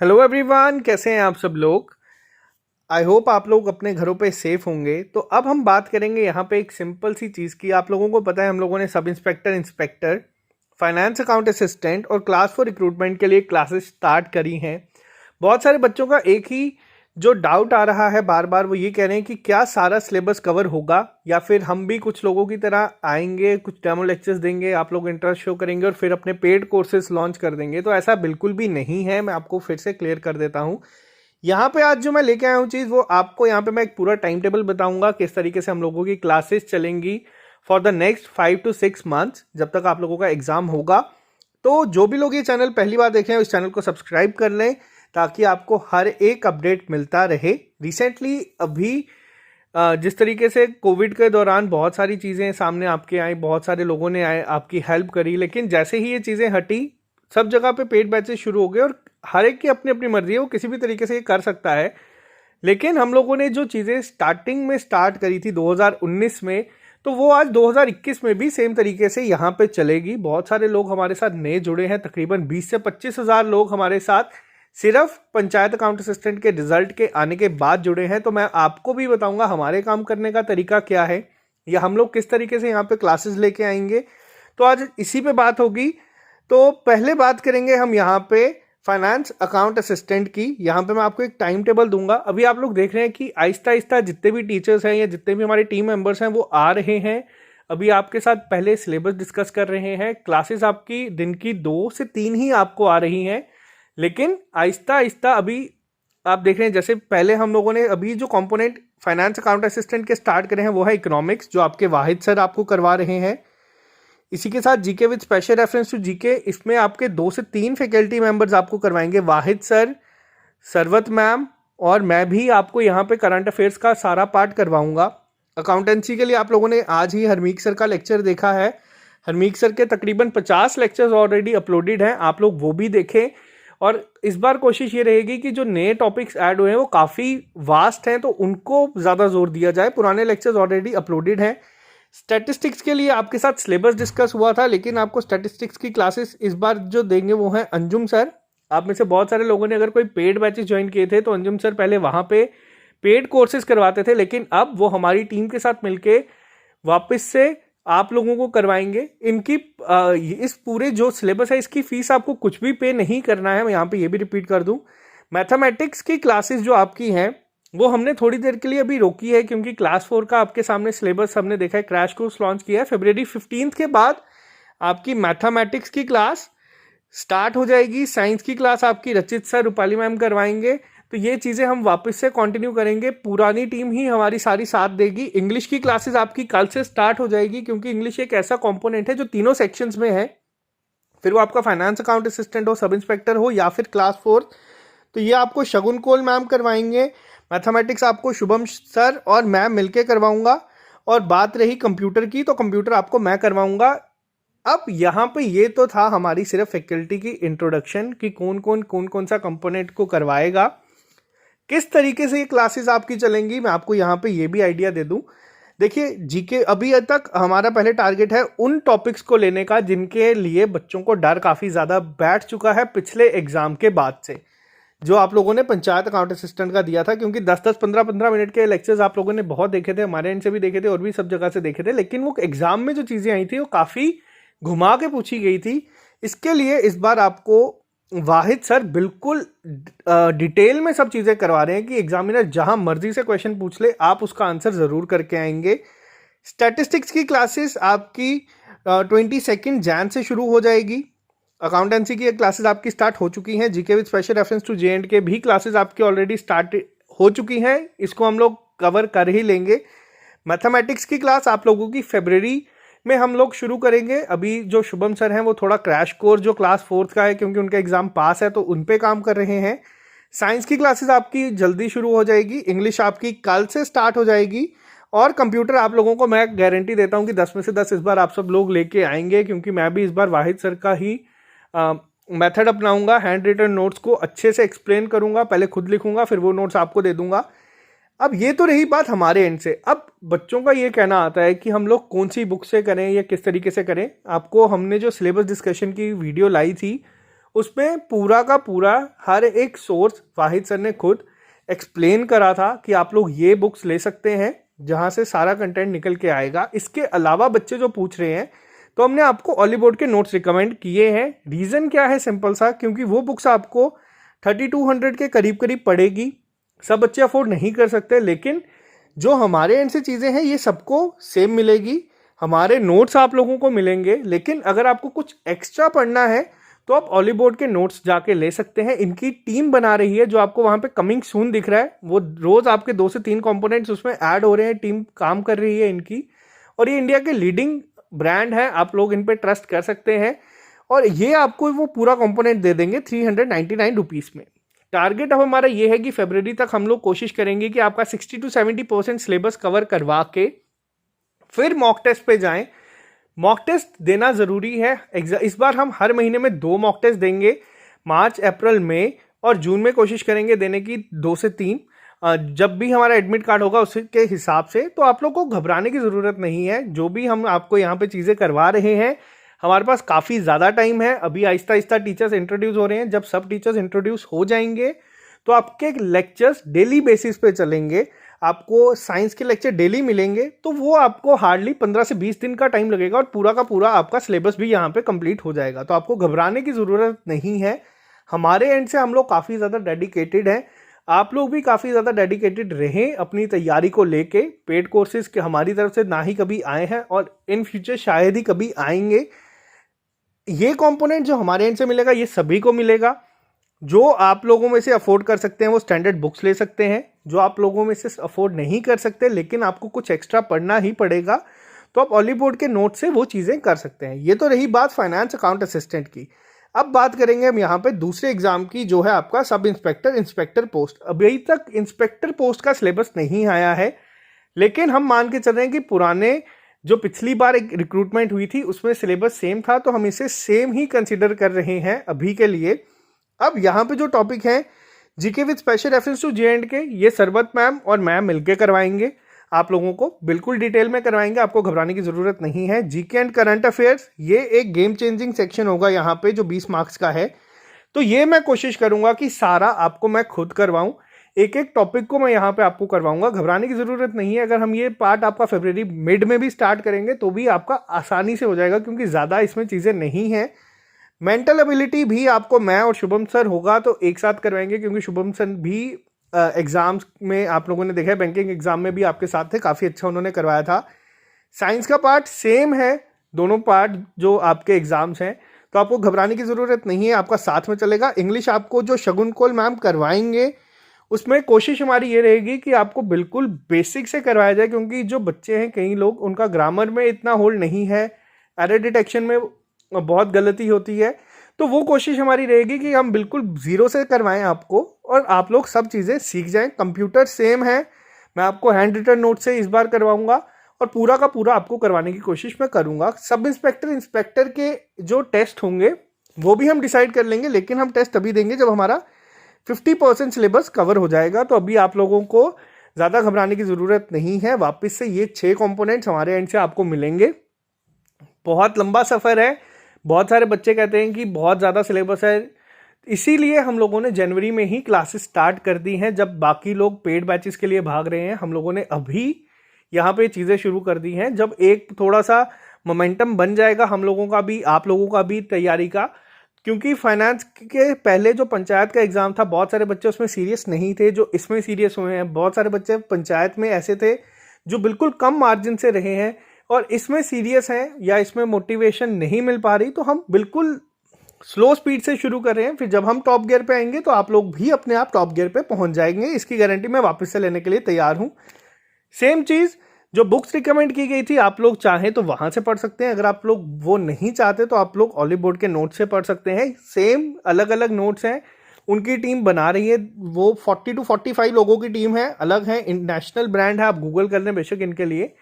Hello everyone, कैसे हैं आप सब लोग। आई होप आप लोग अपने घरों पे सेफ होंगे। तो अब हम बात करेंगे यहाँ पे एक सिंपल सी चीज़ की। आप लोगों को पता है हम लोगों ने sub inspector, inspector, finance account assistant और क्लास 4 रिक्रूटमेंट के लिए क्लासेस स्टार्ट करी हैं। बहुत सारे बच्चों का एक ही जो डाउट आ रहा है बार बार, वो ये कह रहे हैं कि क्या सारा सिलेबस कवर होगा या फिर हम भी कुछ लोगों की तरह आएंगे, कुछ डेमो लेक्चर्स देंगे, आप लोग इंटरेस्ट शो करेंगे और फिर अपने पेड कोर्सेज लॉन्च कर देंगे। तो ऐसा बिल्कुल भी नहीं है। मैं आपको फिर से क्लियर कर देता हूँ। यहाँ पे आज जो मैं लेके आया हूँ चीज़, वो आपको यहाँ पे मैं एक पूरा टाइम टेबल बताऊंगा किस तरीके से हम लोगों की क्लासेस चलेंगी for the next 5 to 6 months, जब तक आप लोगों का एग्जाम होगा। तो जो भी लोग ये चैनल पहली बार देखें, इस चैनल को सब्सक्राइब कर लें ताकि आपको हर एक अपडेट मिलता रहे। रिसेंटली अभी जिस तरीके से कोविड के दौरान बहुत सारी चीज़ें सामने आपके आई, बहुत सारे लोगों ने आए आपकी हेल्प करी, लेकिन जैसे ही ये चीज़ें हटी, सब जगह पे पेड बैचेस शुरू हो गए और हर एक की अपनी अपनी मर्जी है, वो किसी भी तरीके से ये कर सकता है। लेकिन हम लोगों ने जो चीज़ें स्टार्टिंग में स्टार्ट करी थी 2019 में, तो वो आज 2021 में भी सेम तरीके से यहाँ पे चलेगी। बहुत सारे लोग हमारे साथ नए जुड़े हैं, तकरीबन 20 से 25 हज़ार लोग हमारे साथ सिर्फ पंचायत अकाउंट असिस्टेंट के रिजल्ट के आने के बाद जुड़े हैं। तो मैं आपको भी बताऊंगा हमारे काम करने का तरीका क्या है या हम लोग किस तरीके से यहाँ पे क्लासेस लेके आएंगे। तो आज इसी पे बात होगी। तो पहले बात करेंगे हम यहाँ पे फाइनेंस अकाउंट असिस्टेंट की। यहाँ पे मैं आपको एक टाइम टेबल दूंगा। अभी आप लोग देख रहे हैं कि आहिस्ता आहिस्ता जितने भी टीचर्स हैं या जितने भी हमारे टीम मेंबर्स हैं वो आ रहे हैं। अभी आपके साथ पहले सिलेबस डिस्कस कर रहे हैं। क्लासेस आपकी दिन की 2 से 3 ही आपको आ रही हैं, लेकिन आहिस्ता आहिस्ता अभी आप देख रहे हैं जैसे पहले हम लोगों ने अभी जो कंपोनेंट फाइनेंस अकाउंट असिस्टेंट के स्टार्ट करे हैं वो है इकोनॉमिक्स, जो आपके वाहिद सर आपको करवा रहे हैं। इसी के साथ GK with special reference to GK, इसमें आपके 2 से 3 फैकल्टी मेंबर्स आपको करवाएंगे, वाहिद सर, सरवत मैम और मैं भी आपको यहाँ पे करंट अफेयर्स का सारा पार्ट करवाऊंगा। अकाउंटेंसी के लिए आप लोगों ने आज ही हरमीक सर का लेक्चर देखा है। हरमीक सर के तकरीबन 50 लेक्चर्स ऑलरेडी अपलोडेड हैं, आप लोग वो भी देखें। और इस बार कोशिश ये रहेगी कि जो नए टॉपिक्स ऐड हुए हैं वो काफ़ी वास्ट हैं, तो उनको ज़्यादा जोर दिया जाए। पुराने लेक्चर्स ऑलरेडी अपलोडेड हैं। स्टैटिस्टिक्स के लिए आपके साथ सिलेबस डिस्कस हुआ था, लेकिन आपको स्टैटिस्टिक्स की क्लासेस इस बार जो देंगे वो हैं अंजुम सर। आप में से बहुत सारे लोगों ने अगर कोई पेड बैचेस ज्वाइन किए थे तो अंजुम सर पहले वहाँ पे पेड कोर्सेज करवाते थे, लेकिन अब वो हमारी टीम के साथ मिलके वापस से आप लोगों को करवाएंगे। इनकी इस पूरे जो सिलेबस है इसकी फीस आपको कुछ भी पे नहीं करना है। मैं यहाँ पे ये भी रिपीट कर दूं, मैथमेटिक्स की क्लासेस जो आपकी हैं वो हमने थोड़ी देर के लिए अभी रोकी है, क्योंकि क्लास 4 का आपके सामने सिलेबस हमने देखा है, क्रैश कोर्स लॉन्च किया है। फरवरी 15 के बाद आपकी मैथमेटिक्स की क्लास स्टार्ट हो जाएगी। साइंस की क्लास आपकी रचित सर, रूपाली मैम करवाएंगे। तो ये चीज़ें हम वापस से कंटिन्यू करेंगे, पुरानी टीम ही हमारी सारी साथ देगी। इंग्लिश की क्लासेस आपकी कल से स्टार्ट हो जाएगी, क्योंकि इंग्लिश एक ऐसा कंपोनेंट है जो तीनों सेक्शंस में है, फिर वो आपका फाइनेंस अकाउंट असिस्टेंट हो, सब इंस्पेक्टर हो या फिर क्लास 4। तो ये आपको शगुन कोल मैम करवाएंगे। मैथमेटिक्स आपको शुभम सर और मैं मिलके करवाऊंगा। और बात रही कंप्यूटर की, तो कंप्यूटर आपको मैं करवाऊंगा। अब यहाँ पे ये तो था हमारी सिर्फ फैकल्टी की इंट्रोडक्शन कि कौन कौन सा कंपोनेंट को करवाएगा, किस तरीके से ये क्लासेस आपकी चलेंगी। मैं आपको यहाँ पे ये भी आइडिया दे दूं। देखिए, जीके अभी तक हमारा पहले टारगेट है उन टॉपिक्स को लेने का जिनके लिए बच्चों को डर काफ़ी ज़्यादा बैठ चुका है पिछले एग्जाम के बाद से, जो आप लोगों ने पंचायत अकाउंट असिस्टेंट का दिया था। क्योंकि 10-10, 15-15 मिनट के लेक्चर्स आप लोगों ने बहुत देखे थे, हमारे एंड से भी देखे थे और भी सब जगह से देखे थे, लेकिन वो एग्जाम में जो चीज़ें आई थी वो काफ़ी घुमा के पूछी गई थी। इसके लिए इस बार आपको वाहिद सर बिल्कुल डिटेल में सब चीज़ें करवा रहे हैं कि एग्जामिनर जहां मर्जी से क्वेश्चन पूछ ले, आप उसका आंसर ज़रूर करके आएंगे। स्टैटिस्टिक्स की क्लासेस आपकी 22 जैन से शुरू हो जाएगी। अकाउंटेंसी की क्लासेस आपकी स्टार्ट हो चुकी हैं। GK with special reference to J and K भी क्लासेस आपकी ऑलरेडी स्टार्ट हो चुकी हैं, इसको हम लोग कवर कर ही लेंगे। मैथमेटिक्स की क्लास आप लोगों की फरवरी में हम लोग शुरू करेंगे। अभी जो शुभम सर हैं वो थोड़ा क्रैश कोर्स जो क्लास 4 का है, क्योंकि उनका एग्जाम पास है, तो उन पे काम कर रहे हैं। साइंस की क्लासेस आपकी जल्दी शुरू हो जाएगी। इंग्लिश आपकी कल से स्टार्ट हो जाएगी। और कंप्यूटर आप लोगों को मैं गारंटी देता हूं कि 10 में से 10 इस बार आप सब लोग लेके आएंगे, क्योंकि मैं भी इस बार वाहिद सर का ही मेथड अपनाऊंगा। हैंड रिटन नोट्स को अच्छे से एक्सप्लेन करूंगा, पहले खुद लिखूंगा फिर वो नोट्स आपको दे दूंगा। अब ये तो रही बात हमारे एंड से। अब बच्चों का ये कहना आता है कि हम लोग कौन सी बुक से करें या किस तरीके से करें। आपको हमने जो सिलेबस डिस्कशन की वीडियो लाई थी उसमें पूरा का पूरा हर एक सोर्स वाहिद सर ने खुद एक्सप्लेन करा था कि आप लोग ये बुक्स ले सकते हैं जहाँ से सारा कंटेंट निकल के आएगा। इसके अलावा बच्चे जो पूछ रहे हैं तो हमने आपको ऑलीबोर्ड के नोट्स रिकमेंड किए हैं। रीज़न क्या है, सिंपल सा, क्योंकि वो बुक्स आपको 3200 के करीब करीब पड़ेगी। सब बच्चे अफोर्ड नहीं कर सकते, लेकिन जो हमारे एंड से चीज़ें हैं ये सबको सेम मिलेगी। हमारे नोट्स आप लोगों को मिलेंगे, लेकिन अगर आपको कुछ एक्स्ट्रा पढ़ना है तो आप ऑलीबोर्ड के नोट्स जाके ले सकते हैं। इनकी टीम बना रही है, जो आपको वहाँ पे कमिंग सून दिख रहा है, वो रोज़ आपके 2 से 3 कंपोनेंट्स उसमें ऐड हो रहे हैं। टीम काम कर रही है इनकी, और ये इंडिया के लीडिंग ब्रांड है, आप लोग इन पे ट्रस्ट कर सकते हैं। और ये आपको वो पूरा कंपोनेंट दे देंगे 399 रुपीज़ में। टारगेट अब हमारा ये है कि फरवरी तक हम लोग कोशिश करेंगे कि आपका 60 to 70% सिलेबस कवर करवा के फिर मॉक टेस्ट पे जाएं। मॉक टेस्ट देना ज़रूरी है। इस बार हम हर महीने में 2 मॉक टेस्ट देंगे, मार्च, अप्रैल, मई, और जून में कोशिश करेंगे देने की 2 से 3। जब भी हमारा एडमिट कार्ड होगा उसके हिसाब से। तो आप लोग को घबराने की ज़रूरत नहीं है। जो भी हम आपको यहाँ पे चीज़ें करवा रहे हैं, हमारे पास काफ़ी ज़्यादा टाइम है। अभी आहिस्ता आहिस्ता टीचर्स इंट्रोड्यूस हो रहे हैं। जब सब टीचर्स इंट्रोड्यूस हो जाएंगे तो आपके लेक्चर्स डेली बेसिस पे चलेंगे। आपको साइंस के लेक्चर डेली मिलेंगे, तो वो आपको हार्डली 15 से 20 दिन का टाइम लगेगा और पूरा का पूरा आपका सिलेबस भी यहाँ पे कंप्लीट हो जाएगा। तो आपको घबराने की ज़रूरत नहीं है। हमारे एंड से हम लोग काफ़ी ज़्यादा डेडिकेटेड हैं। आप लोग भी काफ़ी ज़्यादा डेडिकेटेड रहें अपनी तैयारी को लेके। पेड कोर्सेज के हमारी तरफ से ना ही कभी आए हैं और इन फ्यूचर शायद ही कभी आएंगे। ये कंपोनेंट जो हमारे एंड से मिलेगा ये सभी को मिलेगा। जो आप लोगों में से अफोर्ड कर सकते हैं वो स्टैंडर्ड बुक्स ले सकते हैं। जो आप लोगों में से अफोर्ड नहीं कर सकते लेकिन आपको कुछ एक्स्ट्रा पढ़ना ही पड़ेगा, तो आप ऑलीबोर्ड के नोट से वो चीज़ें कर सकते हैं। ये तो रही बात फाइनेंस अकाउंट असिस्टेंट की। अब बात करेंगे हम यहाँ पे दूसरे एग्जाम की, जो है आपका सब इंस्पेक्टर इंस्पेक्टर पोस्ट। अभी तक इंस्पेक्टर पोस्ट का सिलेबस नहीं आया है, लेकिन हम मान के चल रहे हैं कि पुराने जो पिछली बार एक रिक्रूटमेंट हुई थी उसमें सिलेबस सेम था, तो हम इसे सेम ही कंसिडर कर रहे हैं अभी के लिए। अब यहाँ पे जो टॉपिक है GK with special reference to J&K, ये सरबत मैम और मैम मिलके करवाएंगे। आप लोगों को बिल्कुल डिटेल में करवाएंगे, आपको घबराने की ज़रूरत नहीं है। जीके एंड करंट अफेयर्स, ये एक गेम चेंजिंग सेक्शन होगा यहाँ पे, जो 20 मार्क्स का है। तो ये मैं कोशिश करूँगा कि सारा आपको मैं खुद करवाऊँ। एक एक टॉपिक को मैं यहाँ पे आपको करवाऊँगा। घबराने की ज़रूरत नहीं है। अगर हम ये पार्ट आपका फरवरी मिड में भी स्टार्ट करेंगे तो भी आपका आसानी से हो जाएगा, क्योंकि ज़्यादा इसमें चीज़ें नहीं हैं। मेंटल एबिलिटी भी आपको मैं और शुभम सर होगा तो एक साथ करवाएंगे, क्योंकि शुभम सर भी एग्ज़ाम्स में आप लोगों ने देखा है, बैंकिंग एग्ज़ाम में भी आपके साथ थे, काफ़ी अच्छा उन्होंने करवाया था। साइंस का पार्ट सेम है, दोनों पार्ट जो आपके एग्ज़ाम्स हैं, तो आपको घबराने की ज़रूरत नहीं है, आपका साथ में चलेगा। इंग्लिश आपको जो शगुन कोल मैम करवाएंगे उसमें कोशिश हमारी ये रहेगी कि आपको बिल्कुल बेसिक से करवाया जाए, क्योंकि जो बच्चे हैं कई लोग उनका ग्रामर में इतना होल्ड नहीं है, एरर डिटेक्शन में बहुत गलती होती है। तो वो कोशिश हमारी रहेगी कि हम बिल्कुल ज़ीरो से करवाएं आपको, और आप लोग सब चीज़ें सीख जाएं। कंप्यूटर सेम है, मैं आपको हैंड रिटन नोट से इस बार करवाऊंगा और पूरा का पूरा आपको करवाने की कोशिश मैं करूंगा। सब इंस्पेक्टर इंस्पेक्टर के जो टेस्ट होंगे वो भी हम डिसाइड कर लेंगे, लेकिन हम टेस्ट तभी देंगे जब हमारा 50% सिलेबस कवर हो जाएगा। तो अभी आप लोगों को ज़्यादा घबराने की ज़रूरत नहीं है। वापस से ये 6 कंपोनेंट्स हमारे एंड से आपको मिलेंगे। बहुत लंबा सफ़र है, बहुत सारे बच्चे कहते हैं कि बहुत ज़्यादा सिलेबस है, इसीलिए हम लोगों ने जनवरी में ही क्लासेस स्टार्ट कर दी हैं। जब बाकी लोग पेड बैचेस के लिए भाग रहे हैं, हम लोगों ने अभी यहाँ पे चीज़ें शुरू कर दी हैं। जब एक थोड़ा सा मोमेंटम बन जाएगा हम लोगों का भी, आप लोगों का भी तैयारी का, क्योंकि फाइनेंस के पहले जो पंचायत का एग्ज़ाम था बहुत सारे बच्चे उसमें सीरियस नहीं थे जो इसमें सीरियस हुए हैं। बहुत सारे बच्चे पंचायत में ऐसे थे जो बिल्कुल कम मार्जिन से रहे हैं और इसमें सीरियस हैं या इसमें मोटिवेशन नहीं मिल पा रही, तो हम बिल्कुल स्लो स्पीड से शुरू कर रहे हैं। फिर जब हम टॉप गियर पे आएंगे तो आप लोग भी अपने आप टॉप गियर पे पहुंच जाएंगे, इसकी गारंटी मैं वापस से लेने के लिए तैयार हूं। सेम चीज़ जो बुक्स रिकमेंड की गई थी, आप लोग चाहें तो वहां से पढ़ सकते हैं, अगर आप लोग वो नहीं चाहते तो आप लोग ऑलीबोर्ड के नोट्स से पढ़ सकते हैं। सेम अलग अलग नोट्स हैं, उनकी टीम बना रही है, वो 40 to 45 लोगों की टीम है, अलग है, इंटरनेशनल ब्रांड है, आप गूगल कर लें बेशक इनके लिए।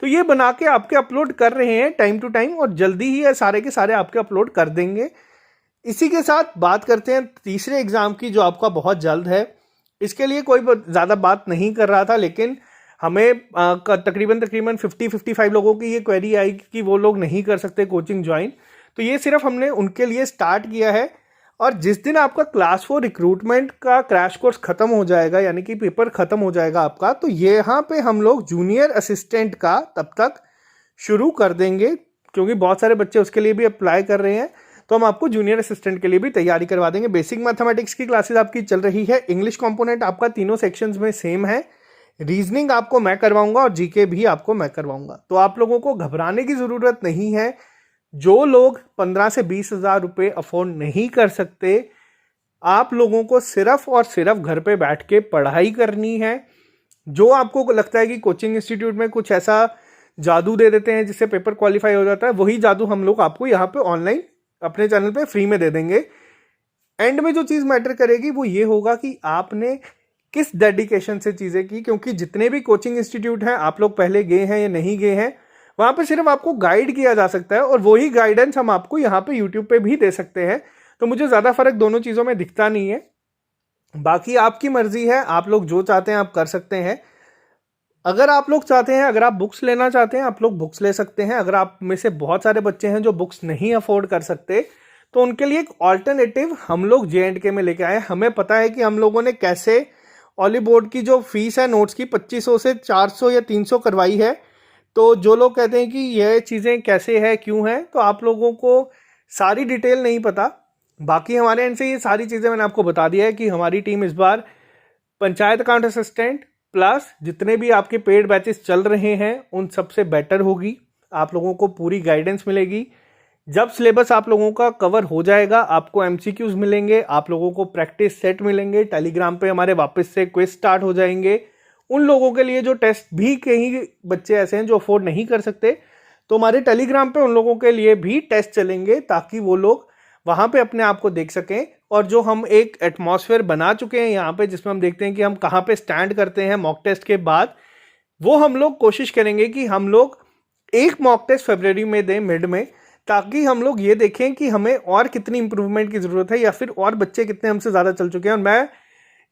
तो ये बना के आपके अपलोड कर रहे हैं टाइम टू टाइम, और जल्दी ही सारे के सारे आपके अपलोड कर देंगे। इसी के साथ बात करते हैं तीसरे एग्जाम की जो आपका बहुत जल्द है। इसके लिए कोई ज़्यादा बात नहीं कर रहा था, लेकिन हमें तकरीबन 50-55 लोगों की ये क्वेरी आई कि वो लोग नहीं कर सकते कोचिंग ज्वाइन, तो ये सिर्फ हमने उनके लिए स्टार्ट किया है। और जिस दिन आपका क्लास 4 रिक्रूटमेंट का क्रैश कोर्स खत्म हो जाएगा, यानी कि पेपर खत्म हो जाएगा आपका, तो यहाँ पे हम लोग जूनियर असिस्टेंट का तब तक शुरू कर देंगे, क्योंकि बहुत सारे बच्चे उसके लिए भी अप्लाई कर रहे हैं। तो हम आपको जूनियर असिस्टेंट के लिए भी तैयारी करवा देंगे। बेसिक मैथमेटिक्स की क्लासेस आपकी चल रही है, इंग्लिश कंपोनेंट आपका तीनों सेक्शंस में सेम है, रीजनिंग आपको मैं करवाऊंगा और जीके भी आपको मैं करवाऊंगा। तो आप लोगों को घबराने की ज़रूरत नहीं है। जो लोग 15 से 20 हज़ार रुपये अफोर्ड नहीं कर सकते, आप लोगों को सिर्फ और सिर्फ घर पे बैठ के पढ़ाई करनी है। जो आपको लगता है कि कोचिंग इंस्टीट्यूट में कुछ ऐसा जादू दे देते हैं जिससे पेपर क्वालिफाई हो जाता है, वही जादू हम लोग आपको यहाँ पे ऑनलाइन अपने चैनल पे फ्री में दे देंगे। एंड में जो चीज़ मैटर करेगी वो ये होगा कि आपने किस डेडिकेशन से चीज़ें की, क्योंकि जितने भी कोचिंग इंस्टीट्यूट हैं, आप लोग पहले गए हैं या नहीं गए हैं, वहाँ पे सिर्फ आपको गाइड किया जा सकता है और वही गाइडेंस हम आपको यहाँ पे यूट्यूब पे भी दे सकते हैं। तो मुझे ज़्यादा फर्क दोनों चीज़ों में दिखता नहीं है। बाकी आपकी मर्जी है, आप लोग जो चाहते हैं आप कर सकते हैं। अगर आप लोग चाहते हैं, अगर आप बुक्स लेना चाहते हैं, आप लोग बुक्स ले सकते हैं। अगर आप में से बहुत सारे बच्चे हैं जो बुक्स नहीं अफोर्ड कर सकते, तो उनके लिए एक ऑल्टरनेटिव हम लोग J&K में लेके आए। हमें पता है कि हम लोगों ने कैसे ऑली बोर्ड की जो फीस है नोट्स की 2500 से 400 या 300 करवाई है। तो जो लोग कहते हैं कि यह चीज़ें कैसे है, क्यों है, तो आप लोगों को सारी डिटेल नहीं पता। बाकी हमारे एंड से ये सारी चीज़ें मैंने आपको बता दिया है कि हमारी टीम इस बार पंचायत अकाउंट असिस्टेंट प्लस जितने भी आपके पेड बैचेस चल रहे हैं उन सबसे बेटर होगी। आप लोगों को पूरी गाइडेंस मिलेगी। जब सिलेबस आप लोगों का कवर हो जाएगा, आपको MCQs मिलेंगे, आप लोगों को प्रैक्टिस सेट मिलेंगे। टेलीग्राम पे हमारे वापस से क्विज स्टार्ट हो जाएंगे। उन लोगों के लिए जो टेस्ट भी, कहीं बच्चे ऐसे हैं जो अफोर्ड नहीं कर सकते, तो हमारे टेलीग्राम पे उन लोगों के लिए भी टेस्ट चलेंगे, ताकि वो लोग वहाँ पे अपने आप को देख सकें। और जो हम एक एटमॉस्फेयर बना चुके हैं यहाँ पे, जिसमें हम देखते हैं कि हम कहाँ पे स्टैंड करते हैं मॉक टेस्ट के बाद, वो हम लोग कोशिश करेंगे कि हम लोग एक मॉक टेस्ट फरवरी में दें, मिड में, ताकि हम लोग ये देखें कि हमें और कितनी इंप्रूवमेंट की ज़रूरत है या फिर और बच्चे कितने हमसे ज़्यादा चल चुके हैं। और मैं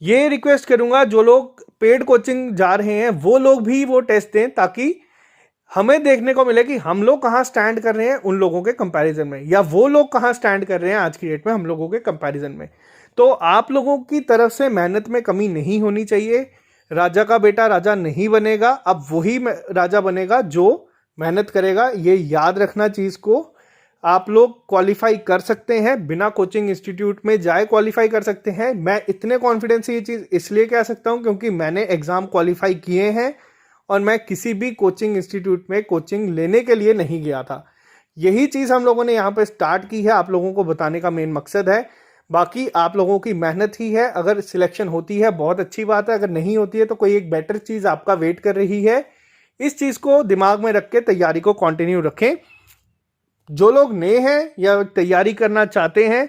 ये रिक्वेस्ट करूँगा, जो लोग पेड कोचिंग जा रहे हैं वो लोग भी वो टेस्ट दें, ताकि हमें देखने को मिले कि हम लोग कहाँ स्टैंड कर रहे हैं उन लोगों के कंपैरिजन में, या वो लोग कहाँ स्टैंड कर रहे हैं आज की डेट में हम लोगों के कंपैरिजन में। तो आप लोगों की तरफ से मेहनत में कमी नहीं होनी चाहिए। राजा का बेटा राजा नहीं बनेगा, अब वही राजा बनेगा जो मेहनत करेगा। ये याद रखना चीज़ को। आप लोग क्वालिफाई कर सकते हैं, बिना कोचिंग इंस्टीट्यूट में जाए क्वालिफाई कर सकते हैं। मैं इतने कॉन्फिडेंस से ये चीज़ इसलिए कह सकता हूँ क्योंकि मैंने एग्ज़ाम क्वालिफाई किए हैं और मैं किसी भी कोचिंग इंस्टीट्यूट में कोचिंग लेने के लिए नहीं गया था। यही चीज़ हम लोगों ने यहाँ पे स्टार्ट की है, आप लोगों को बताने का मेन मकसद है। बाकी आप लोगों की मेहनत ही है। अगर सिलेक्शन होती है बहुत अच्छी बात है, अगर नहीं होती है तो कोई एक बेटर चीज़ आपका वेट कर रही है। इस चीज़ को दिमाग में रख के तैयारी को कंटिन्यू रखें। जो लोग नए हैं या तैयारी करना चाहते हैं,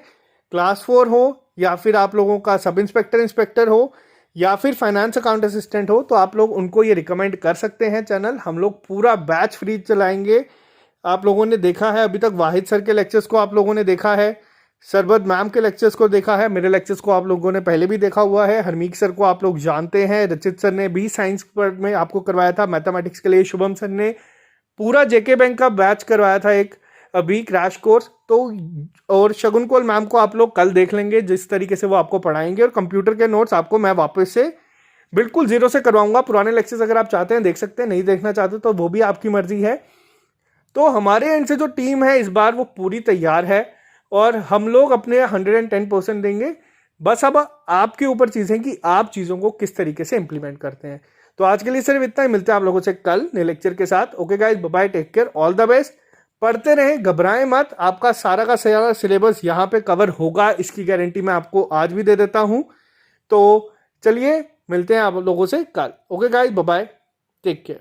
क्लास 4 हो या फिर आप लोगों का सब इंस्पेक्टर हो या फिर फाइनेंस अकाउंट असिस्टेंट हो, तो आप लोग उनको ये रिकमेंड कर सकते हैं चैनल। हम लोग पूरा बैच फ्री चलाएंगे। आप लोगों ने देखा है अभी तक, वाहिद सर के लेक्चर्स को आप लोगों ने देखा है, सरबत मैम के लेक्चर्स को देखा है, मेरे लेक्चर्स को आप लोगों ने पहले भी देखा हुआ है। हरमीक सर को आप लोग जानते हैं, रचित सर ने भी साइंस पर में आपको करवाया था, मैथमेटिक्स के लिए शुभम सर ने पूरा JK बैंक का बैच करवाया था एक अभी क्रैश कोर्स। तो और शगुन कोल मैम को आप लोग कल देख लेंगे, जिस तरीके से वो आपको पढ़ाएंगे। और कंप्यूटर के नोट्स आपको मैं वापस से बिल्कुल जीरो से करवाऊंगा। पुराने लेक्चर्स अगर आप चाहते हैं देख सकते हैं, नहीं देखना चाहते तो वो भी आपकी मर्जी है। तो हमारे एंड से जो टीम है इस बार वो पूरी तैयार है और हम लोग अपने 110% देंगे। बस अब आपके ऊपर चीज़ है कि आप चीज़ों को किस तरीके से इंप्लीमेंट करते हैं। तो आज के लिए सिर्फ इतना ही, मिलते हैं आप लोगों से कल नए लेक्चर के साथ। Okay guys, bye bye, take care, all the best. पढ़ते रहें, घबराएं मत, आपका सारा का सारा सिलेबस यहाँ पे कवर होगा, इसकी गारंटी मैं आपको आज भी दे देता हूँ। तो चलिए मिलते हैं आप लोगों से कल। Okay guys, bye bye, take care.